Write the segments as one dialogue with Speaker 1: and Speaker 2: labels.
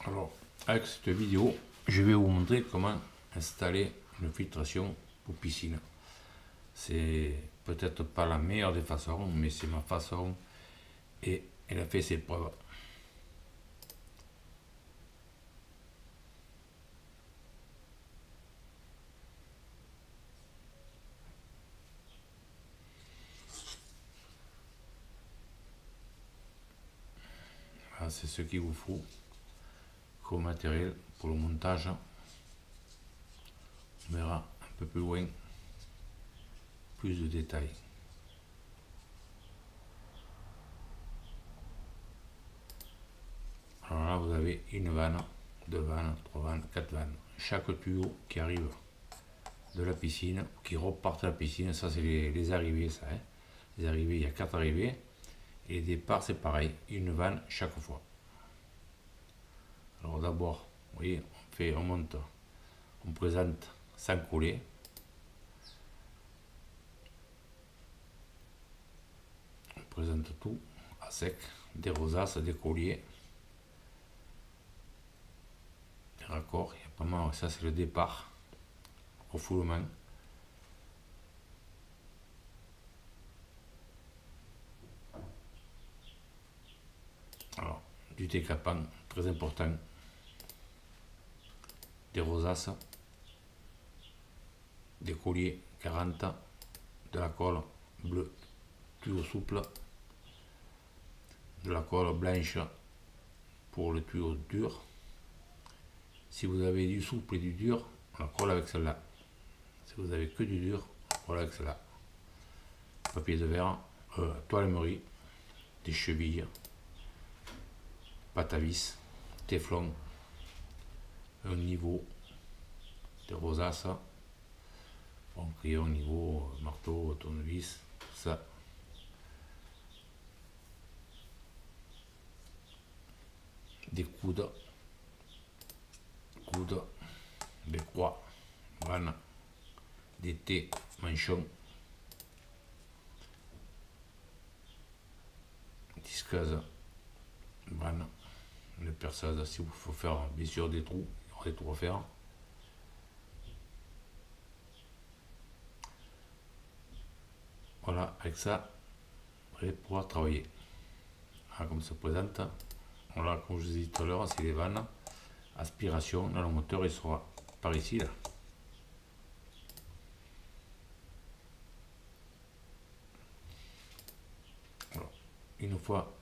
Speaker 1: Alors, avec cette vidéo, je vais vous montrer comment installer une filtration pour piscine. C'est peut-être pas la meilleure des façons, mais c'est ma façon et elle a fait ses preuves. Voilà, c'est ce qu'il vous faut comme matériel pour le montage. On verra un peu plus loin plus de détails. Alors là, vous avez une vanne, deux vannes, trois vannes, quatre vannes. Chaque tuyau qui arrive de la piscine, qui repart de la piscine, ça c'est les arrivées, ça. Hein. Les arrivées, il y a 4 arrivées. Et les départs, c'est pareil, une vanne chaque fois. Alors d'abord, vous voyez, on monte, on présente sans coller. On présente tout à sec, des rosaces, des colliers, des raccords, il y a pas mal, ça c'est le départ, refoulement. Alors, du décapant, très important, des rosaces, des colliers 40, de la colle bleue, tuyau souple, de la colle blanche pour le tuyau dur. Si vous avez du souple et du dur, on la colle avec celle-là. Si vous avez que du dur, on colle avec celle-là. Papier de verre, toile Emery, des chevilles, pâte à vis, téflon, un niveau, des rosaces, bon, crayon, niveau, marteau, tournevis, tout ça. Des coudes, des croix, vannes, des T, manchons, disqueuse, vannes, une perceuse, si vous faut faire bien sûr des trous, il y aura des trous à faire. Voilà, avec ça, vous allez pouvoir travailler. Voilà comme ça se présente. Voilà, comme je vous ai dit tout à l'heure, c'est les vannes. Aspiration, là le moteur il sera par ici là. Alors, une fois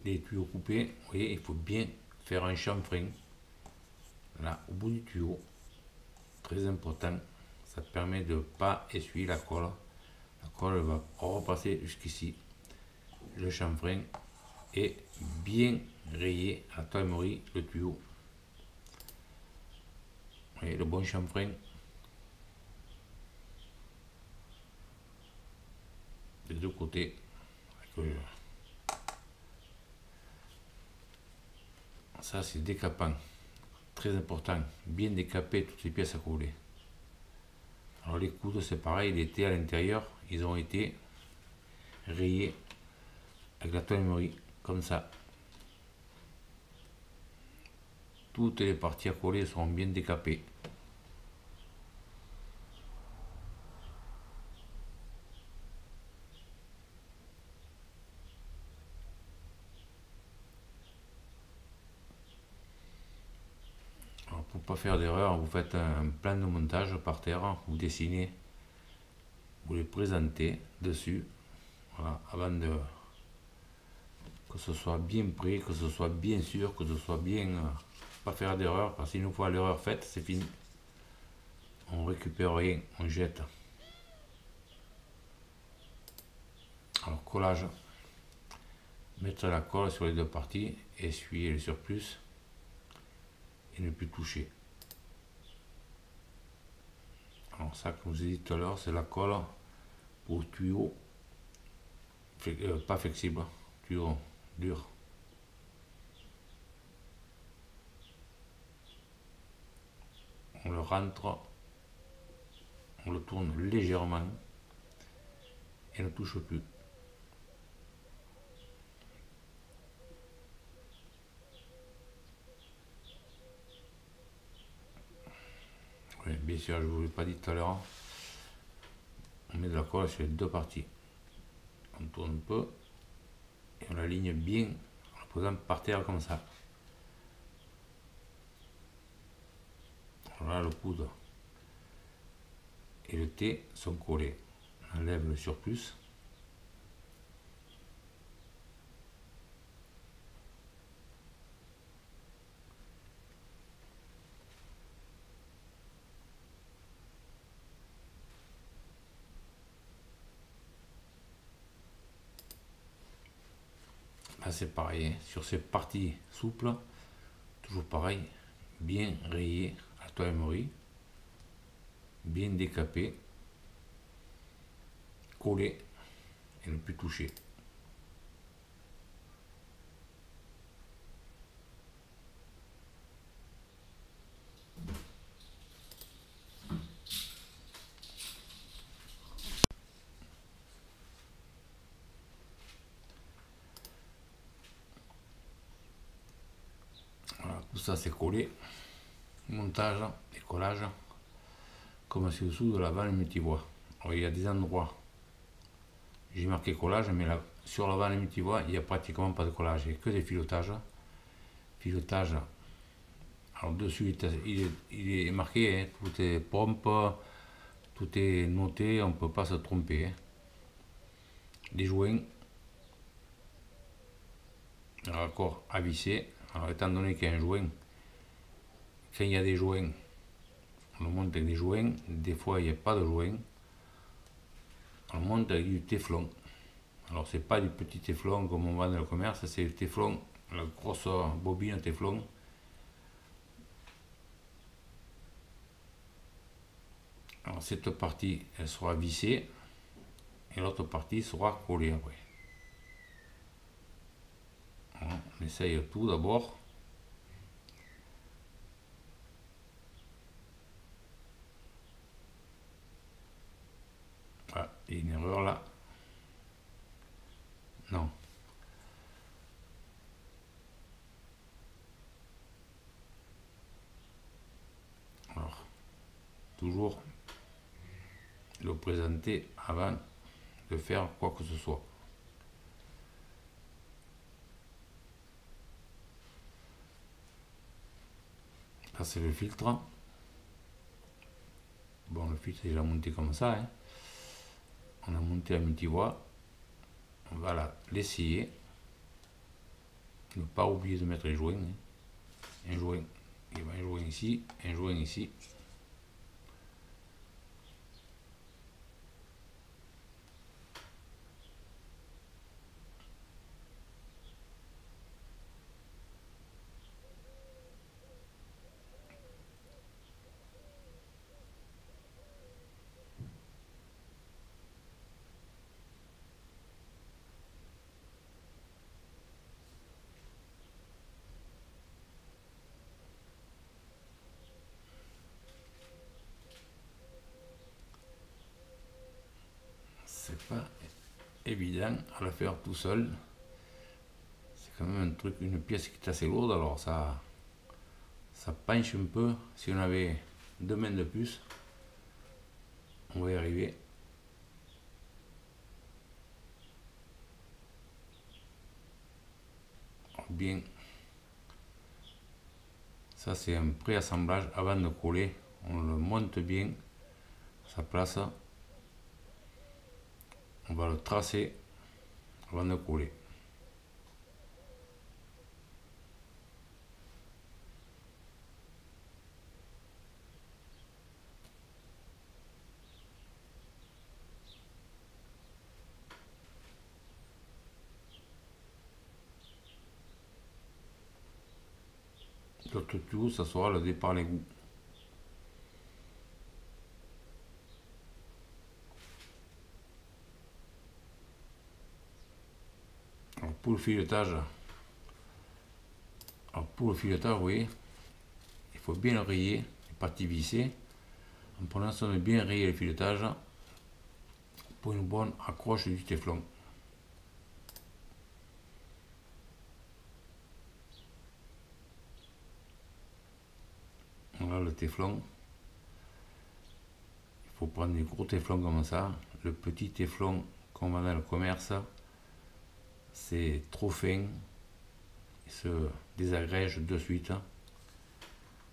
Speaker 1: les tuyaux coupés, vous voyez, il faut bien faire un chanfrein là au bout du tuyau, très important, ça permet de ne pas essuyer la colle. La colle va repasser jusqu'ici. Le chanfrein est bien rayé à la toile Emery, le tuyau. Vous voyez, le bon chanfrein des deux côtés. Ça c'est décapant, très important, bien décaper toutes les pièces à coller. Alors les coudes c'est pareil, ils étaient à l'intérieur, ils ont été rayés avec la toile Emery, comme ça. Toutes les parties à coller seront bien décapées. Alors pour ne pas faire d'erreur, vous faites un plan de montage par terre, vous dessinez, vous les présentez dessus, voilà, avant de que ce soit bien prêt, que ce soit bien sûr, que ce soit bien, pas faire d'erreur, parce qu'une fois l'erreur faite, c'est fini. On récupère rien, on jette. Alors collage, mettre la colle sur les deux parties, essuyer le surplus et ne plus toucher. Alors ça, comme je vous ai dit tout à l'heure, c'est la colle pour tuyau pas flexible, tuyau dur. On le rentre, on le tourne légèrement et ne touche plus. Bien sûr, je ne vous l'ai pas dit tout à l'heure, on met de la colle sur les deux parties. On tourne un peu et on l'aligne bien en la posant par terre comme ça. Voilà, le coude et le thé sont collés. On enlève le surplus. Là c'est pareil, hein. Sur ces parties souples, toujours pareil, bien rayé à toile emery, bien décapé, collé et ne plus toucher. Voilà, tout ça c'est collé. Montage et collage comme ci-dessous de la vanne multivoie. Alors, il y a des endroits, j'ai marqué collage, mais là, sur la vanne multivoie, il n'y a pratiquement pas de collage, il n'y a que des filotages. Filotage, alors dessus il est marqué, hein, tout est pompe, tout est noté, on ne peut pas se tromper. Hein. Les joints, raccord à visser. Alors étant donné qu'il y a un joint, quand il y a des joints, on le monte avec des joints, des fois il n'y a pas de joints, on le monte avec du téflon. Alors c'est pas du petit téflon comme on vend dans le commerce, c'est le téflon, la grosse bobine téflon. Alors cette partie elle sera vissée et l'autre partie sera collée après. Alors, on essaye tout d'abord. Ah, il y a une erreur là. Non. Alors, toujours le présenter avant de faire quoi que ce soit. Là c'est le filtre. Bon, le filtre est déjà monté comme ça. Hein. On a monté la multivoie. On va l'essayer. Ne pas oublier de mettre les joints. Hein. Un joint, il va un joint ici, un joint ici. C'est pas évident à le faire tout seul. C'est quand même un truc, une pièce qui est assez lourde, alors ça penche un peu. Si on avait 2 mains de plus, on va y arriver. Bien. Ça c'est un pré-assemblage avant de coller. On le monte bien à sa place. On va le tracer avant de coller. L'autre tuyau, ça sera le départ l'égout. Alors pour le filetage, vous voyez, il faut bien le rayer, les parties vissées. En prenant soin de bien rayer le filetage pour une bonne accroche du téflon. Voilà le téflon. faut prendre des gros téflons comme ça. Le petit téflon qu'on vend dans le commerce, c'est trop fin, il se désagrège de suite.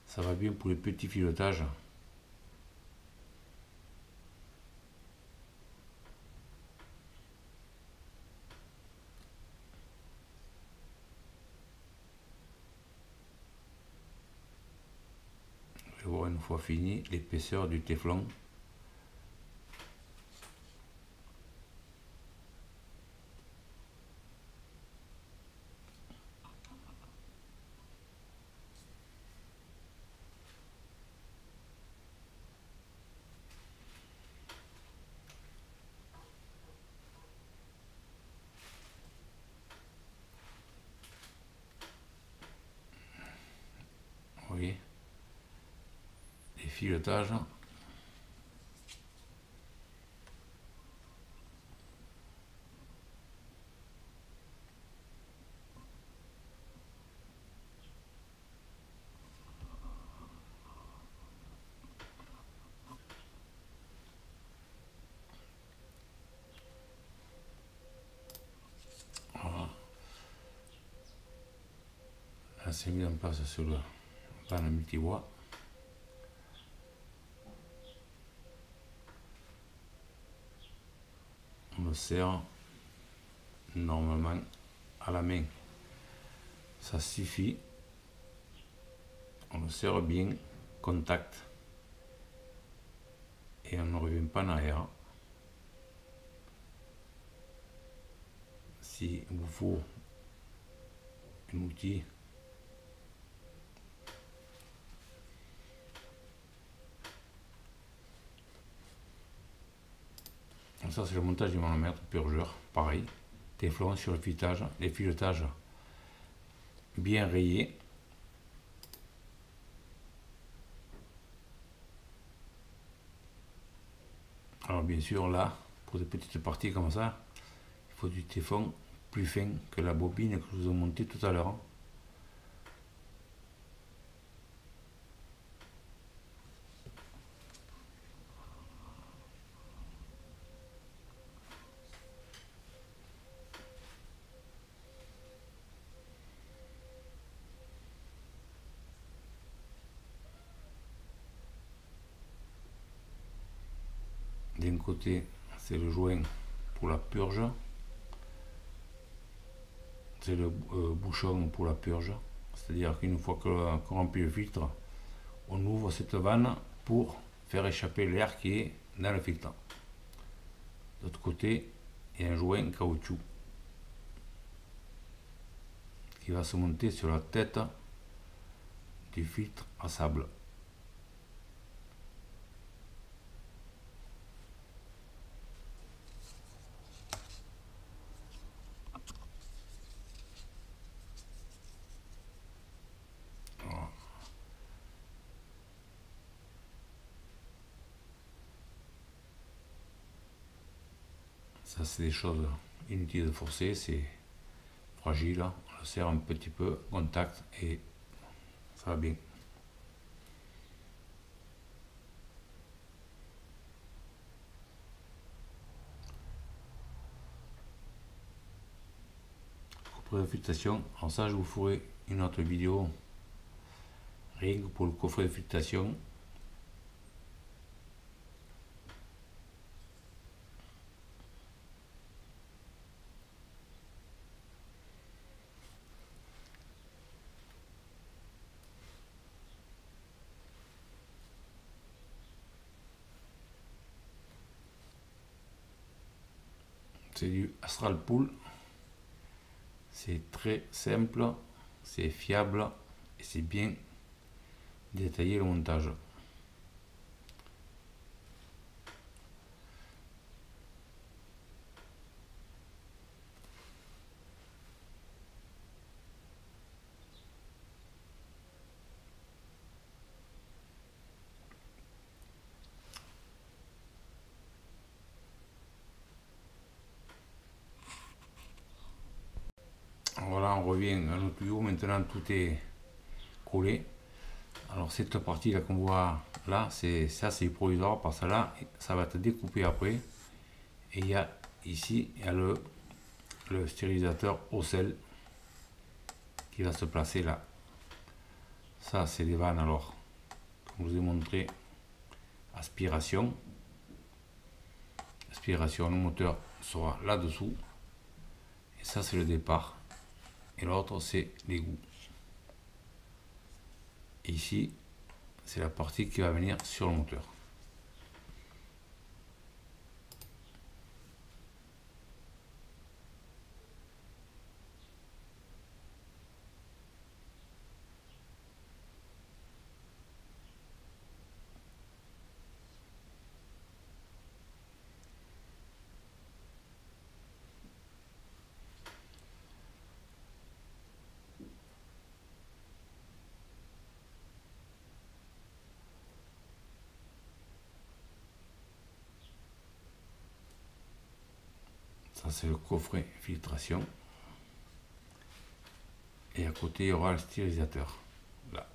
Speaker 1: Ça va bien pour les petits filotages. Je vais voir une fois fini l'épaisseur du téflon. Vous voyez, les filotages. Voilà. Là, c'est mis en place sur le panneau multi-voie. On le serre normalement à la main. Ça suffit. On le serre bien, contact. Et on ne revient pas en arrière. Si vous faut un outil, ça c'est le montage du manomètre purgeur, pareil, téflon sur le filetage, les filetages bien rayés. Alors bien sûr là, pour des petites parties comme ça, il faut du téflon plus fin que la bobine que je vous ai montée tout à l'heure. D'un côté, c'est le joint pour la purge, c'est le bouchon pour la purge, c'est-à-dire qu'une fois qu'on remplit le filtre, on ouvre cette vanne pour faire échapper l'air qui est dans le filtre. De l'autre côté, il y a un joint caoutchouc qui va se monter sur la tête du filtre à sable. Voilà. Ça c'est des choses inutiles de forcer, c'est fragile, on le serre un petit peu, contact et ça va bien. Coffret de filtration, alors ça je vous ferai une autre vidéo rien que pour le coffret de filtration. C'est du Astral Pool, c'est très simple, c'est fiable et c'est bien détaillé le montage. Voilà, on revient à notre tuyau, maintenant tout est collé. Alors cette partie là qu'on voit là, c'est provisoire parce que là, ça va être découpé après. Et il y a ici, il y a le stérilisateur au sel qui va se placer là. Ça, c'est les vannes alors. Comme je vous ai montré, aspiration. Aspiration, le moteur sera là-dessous. Et ça, c'est le départ. Et l'autre, c'est l'égout. Et ici, c'est la partie qui va venir sur le moteur. Ça, c'est le coffret filtration. Et à côté, il y aura le stérilisateur. Là.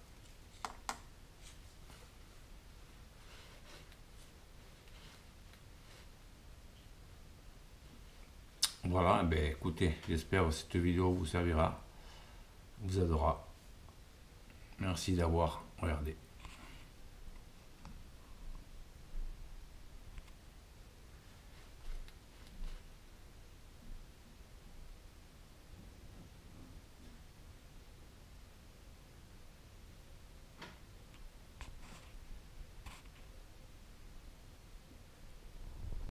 Speaker 1: Voilà, ben écoutez, j'espère que cette vidéo vous servira, vous aidera. Merci d'avoir regardé.